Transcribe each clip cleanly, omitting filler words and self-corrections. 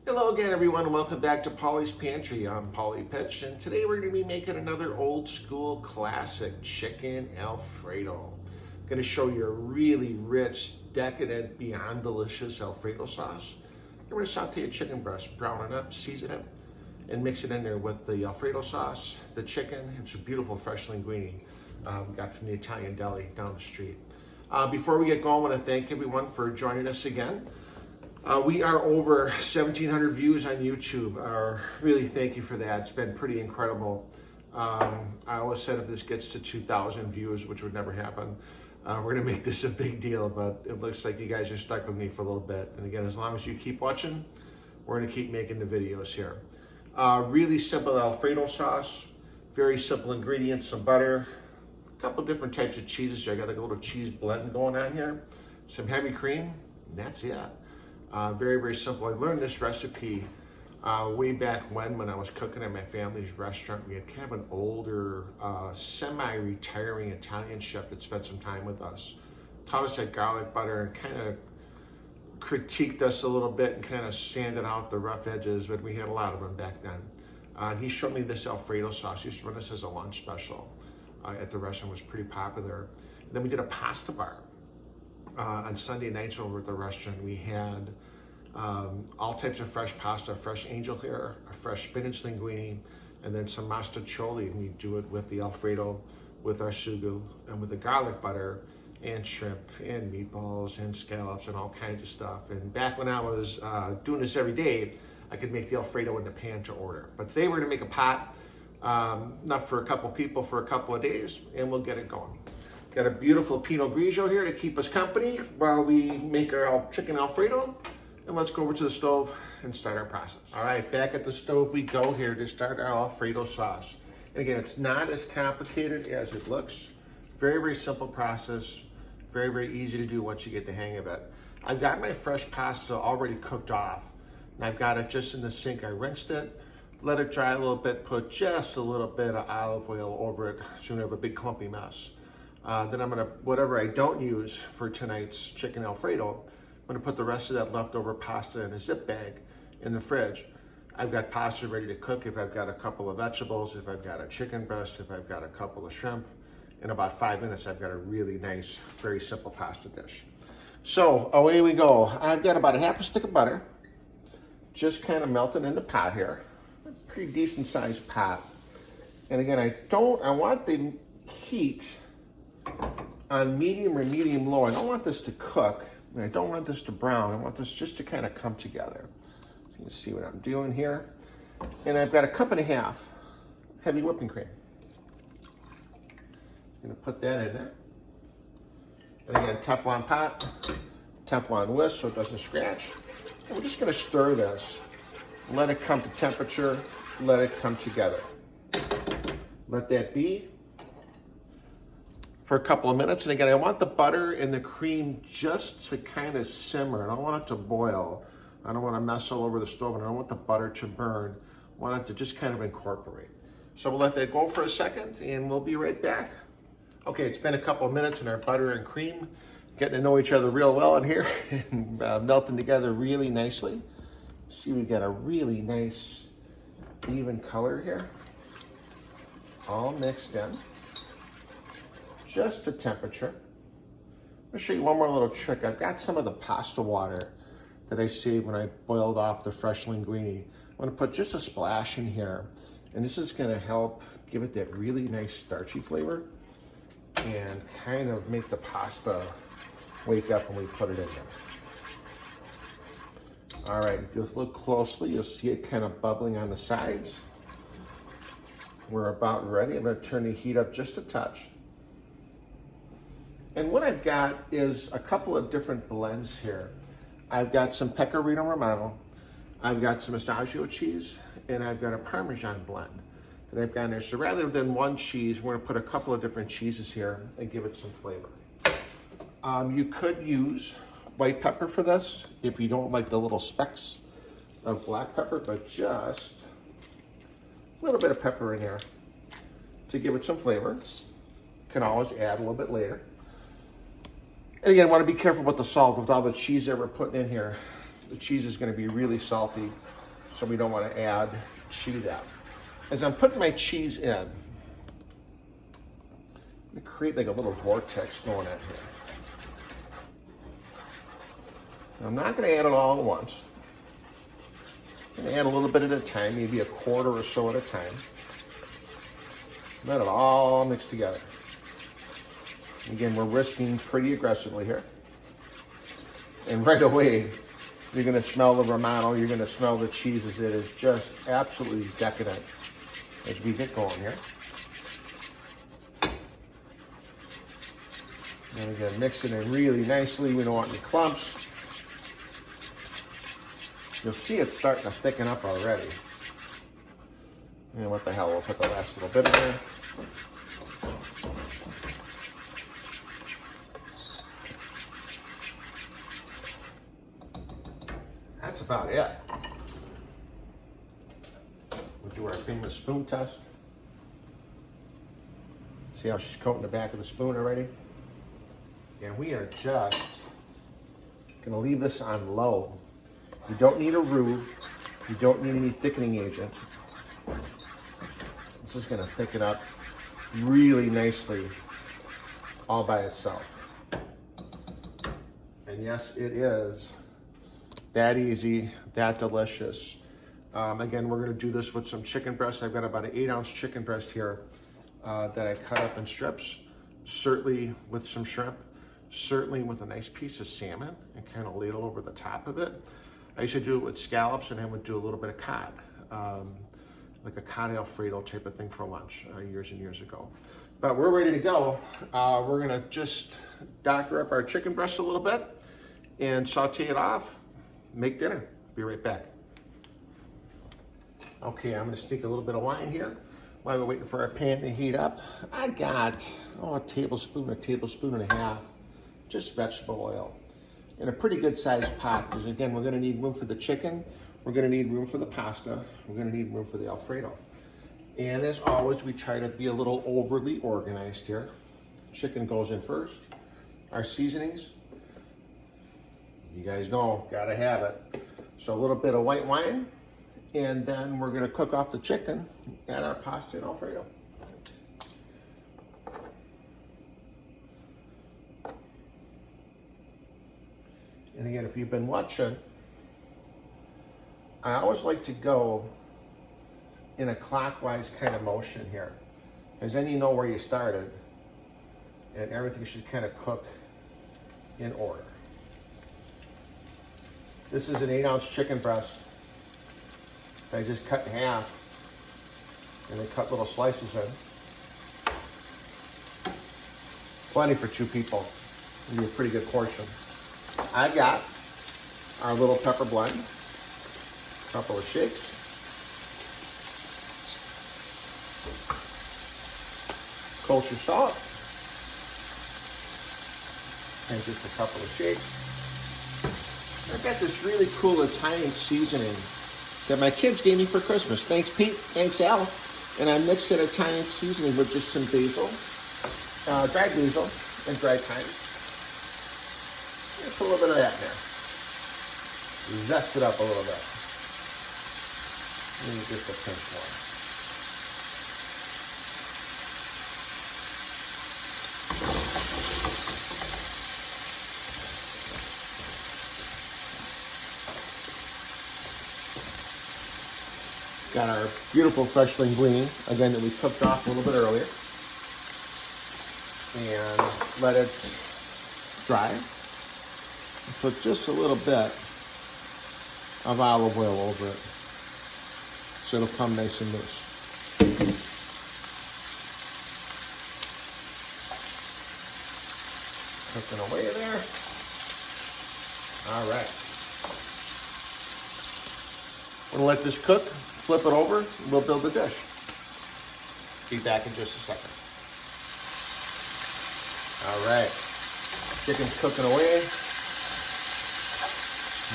Hello again, everyone. Welcome back to Polly's Pantry. I'm Polly Pitch, and today we're going to be making another old school classic chicken Alfredo. I'm going to show you a really rich, decadent, beyond delicious Alfredo sauce. We're going to saute a chicken breast, brown it up, season it, and mix it in there with the Alfredo sauce, the chicken, and some beautiful fresh linguine got from the Italian deli down the street. Before we get going, I want to thank everyone for joining us again. We are over 1,700 views on YouTube. Really thank you for that. It's been pretty incredible. I always said if this gets to 2,000 views, which would never happen, we're gonna make this a big deal, but it looks like you guys are stuck with me for a little bit. And again, as long as you keep watching, we're gonna keep making the videos here. Really simple Alfredo sauce, very simple ingredients, some butter, a couple different types of cheeses. So I got like a little cheese blend going on here, some heavy cream, and that's it. Very, very simple. I learned this recipe way back when I was cooking at my family's restaurant. We had kind of an older, semi-retiring Italian chef that spent some time with us. Taught us that garlic butter and kind of critiqued us a little bit and kind of sanded out the rough edges, but we had a lot of them back then. And he showed me this Alfredo sauce. He used to run this as a lunch special at the restaurant. It was pretty popular. And then we did a pasta bar. On Sunday nights over at the restaurant, we had all types of fresh pasta, fresh angel hair, a fresh spinach linguine, and then some mastacholi. And we do it with the Alfredo, with our sugo, and with the garlic butter, and shrimp, and meatballs, and scallops, and all kinds of stuff. And back when I was doing this every day, I could make the Alfredo in the pan to order. But today we're gonna make a pot, enough for a couple people for a couple of days, and we'll get it going. Got a beautiful Pinot Grigio here to keep us company while we make our chicken Alfredo. And let's go over to the stove and start our process. All right, back at the stove we go here to start our Alfredo sauce. And again, it's not as complicated as it looks. Very, very simple process. Very, very easy to do once you get the hang of it. I've got my fresh pasta already cooked off. And I've got it just in the sink. I rinsed it, let it dry a little bit, put just a little bit of olive oil over it so you don't have a big clumpy mess. Then I'm gonna, whatever I don't use for tonight's chicken Alfredo, I'm gonna put the rest of that leftover pasta in a zip bag in the fridge. I've got pasta ready to cook if I've got a couple of vegetables, if I've got a chicken breast, if I've got a couple of shrimp. In about 5 minutes, I've got a really nice, very simple pasta dish. So away we go. I've got about a half a stick of butter, just kind of melting in the pot here. A pretty decent sized pot. And again, I want the heat on medium or medium low. I don't want this to cook, and I don't want this to brown. I want this just to kind of come together. You can see what I'm doing here. And I've got a cup and a half heavy whipping cream. I'm gonna put that in there. And again, Teflon pot, Teflon whisk so it doesn't scratch. And we're just gonna stir this. Let it come to temperature, let it come together. Let that be for a couple of minutes. And again, I want the butter and the cream just to kind of simmer. I don't want it to boil. I don't want to mess all over the stove, and I don't want the butter to burn. I want it to just kind of incorporate. So we'll let that go for a second, and we'll be right back. Okay, it's been a couple of minutes, and our butter and cream getting to know each other real well in here and melting together really nicely. See, we got a really nice, even color here, all mixed in. Just to temperature. I'm gonna show you one more little trick. I've got some of the pasta water that I saved when I boiled off the fresh linguine. I'm gonna put just a splash in here, and this is gonna help give it that really nice starchy flavor and kind of make the pasta wake up when we put it in there. All right, if you look closely, you'll see it kind of bubbling on the sides. We're about ready. I'm gonna turn the heat up just a touch. And what I've got is a couple of different blends here. I've got some Pecorino Romano, I've got some Assaggio cheese, and I've got a Parmesan blend that I've got in there. So rather than one cheese, we're gonna put a couple of different cheeses here and give it some flavor. You could use white pepper for this if you don't like the little specks of black pepper, but just a little bit of pepper in here to give it some flavor. Can always add a little bit later. And again, I want to be careful with the salt with all the cheese that we're putting in here. the cheese is going to be really salty, so we don't want to add to that. As I'm putting my cheese in, I'm going to create like a little vortex going on here. I'm not going to add it all at once. I'm going to add a little bit at a time, maybe a quarter or so at a time. Let it all mix together. Again, we're whisking pretty aggressively here. And right away, you're going to smell the Romano, you're going to smell the cheeses. It is just absolutely decadent as we get going here. And again, mix it in really nicely. We don't want any clumps. You'll see it's starting to thicken up already. And what the hell, we'll put the last little bit in there. That's about it. We'll do our famous spoon test. See how she's coating the back of the spoon already? And we are just gonna leave this on low. You don't need a roux. You don't need any thickening agent. This is gonna thicken up really nicely all by itself. And yes, it is that easy, that delicious. Again, we're gonna do this with some chicken breast. I've got about an 8-ounce chicken breast here that I cut up in strips, certainly with some shrimp, certainly with a nice piece of salmon and kind of ladle over the top of it. I used to do it with scallops, and I would do a little bit of cod, like a cod Alfredo type of thing for lunch years and years ago. But we're ready to go. We're gonna just doctor up our chicken breast a little bit and saute it off, make dinner. Be right back. Okay, I'm gonna stick a little bit of wine here while we're waiting for our pan to heat up. I got, a tablespoon and a half, just vegetable oil. In a pretty good sized pot, because again, we're gonna need room for the chicken, we're gonna need room for the pasta, we're gonna need room for the Alfredo. And as always, we try to be a little overly organized here. Chicken goes in first. Our seasonings, you guys know, gotta have it. So a little bit of white wine, and then we're gonna cook off the chicken, add our pasta and Alfredo. And again, if you've been watching, I always like to go in a clockwise kind of motion here, because then you know where you started, and everything should kind of cook in order. This is an 8-ounce chicken breast that I just cut in half, and I cut little slices in. Plenty for 2 people. It'll be a pretty good portion. I got our little pepper blend, a couple of shakes, kosher salt, and just a couple of shakes. I've got this really cool Italian seasoning that my kids gave me for Christmas. Thanks, Pete. Thanks, Al. And I mixed that Italian seasoning with just some basil, dried basil, and dried thyme. Put a little bit of that in there. Zest it up a little bit. Maybe just a pinch more. Got our beautiful fresh linguine, again, that we cooked off a little bit earlier. And let it dry. Put just a little bit of olive oil over it, so it'll come nice and loose. Cooking away there. All right. We'll let this cook, flip it over, and we'll build the dish. Be back in just a second. All right. Chicken's cooking away.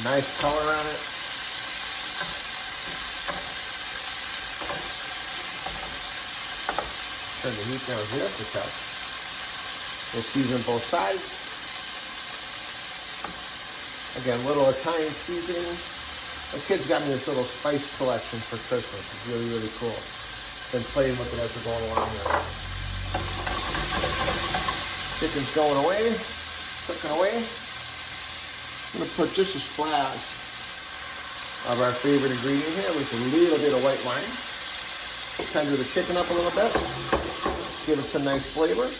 Nice color on it. Turn the heat down just a touch. We'll season both sides. Again, a little Italian seasoning. My kids got me this little spice collection for Christmas. It's really, really cool. Been playing with it as we're going along here. Chicken's going away, cooking away. I'm gonna put just a splash of our favorite ingredient here with a little bit of white wine. Tender the chicken up a little bit. Give it some nice flavor.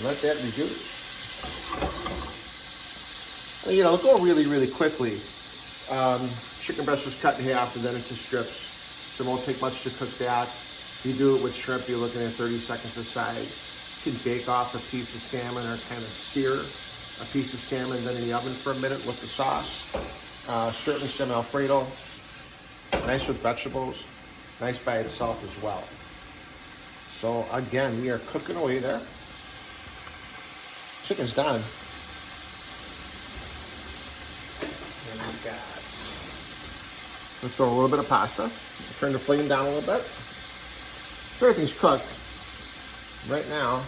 Let that reduce. You know, go really, really quickly. Chicken breast was cut in half and then into strips, so it won't take much to cook that. You do it with shrimp, you're looking at 30 seconds a side. You can bake off a piece of salmon or kind of sear a piece of salmon, then in the oven for a minute with the sauce. Certainly some Alfredo, nice with vegetables, nice by itself as well. So again, we are cooking away there. Chicken's done. And we got, let's throw a little bit of pasta. Turn the flame down a little bit. So everything's cooked. Right now,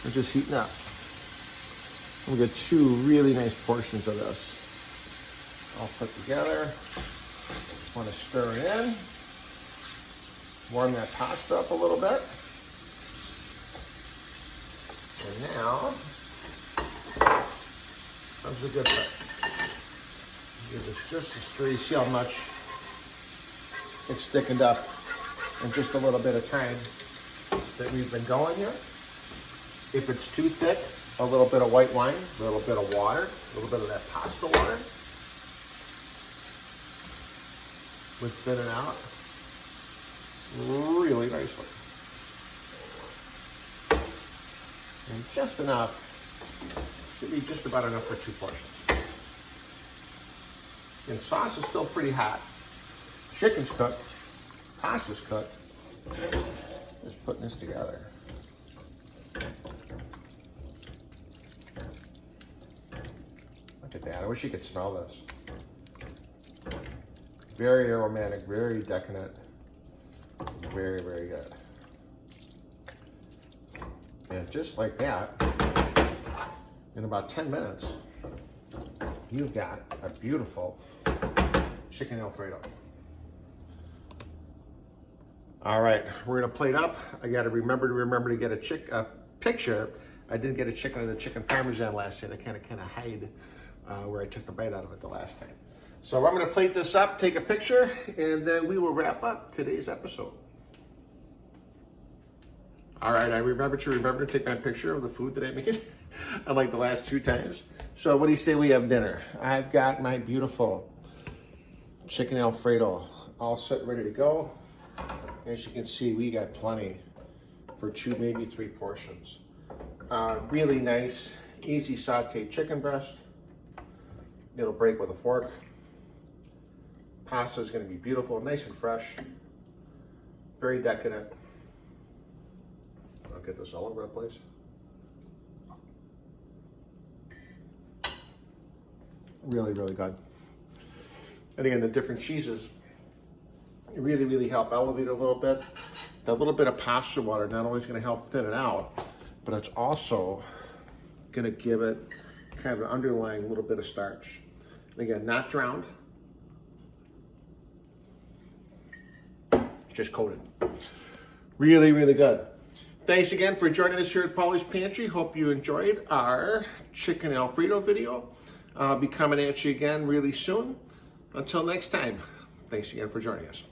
we're just heating up. We get 2 really nice portions of this. All put together. Want to stir it in. Warm that pasta up a little bit. And now, comes the good part. Give this just a stir. You see how much it's thickened up in just a little bit of time that we've been going here. If it's too thick, a little bit of white wine, a little bit of water, a little bit of that pasta water. Would thin it out really nicely. And just enough, should be just about enough for 2 portions. And sauce is still pretty hot. Chicken's cooked, pasta's cooked. Just putting this together. Look at that, I wish you could smell this. Very aromatic, very decadent, very, very good. And just like that, in about 10 minutes, you've got a beautiful chicken Alfredo. All right, we're gonna plate up. I gotta remember to get a picture. I didn't get a chicken of the chicken parmesan last night. I kind of hide where I took the bite out of it the last time. So I'm gonna plate this up, take a picture, and then we will wrap up today's episode. All right, I remember to take my picture of the food that I made, unlike the last 2 times. So what do you say we have dinner? I've got my beautiful chicken Alfredo all set, ready to go. As you can see, we got plenty for 2, maybe 3 portions. Really nice, easy sauteed chicken breast. It'll break with a fork. Pasta is going to be beautiful, nice and fresh, very decadent. I'll get this all over the place. Really, really good. And again, the different cheeses really, really help elevate it a little bit. That little bit of pasta water not only is going to help thin it out, but it's also going to give it kind of an underlying little bit of starch. And again, not drowned, just coated. Really, really good. Thanks again for joining us here at Polly's Pantry. Hope you enjoyed our chicken Alfredo video. I'll be coming at you again really soon. Until next time, thanks again for joining us.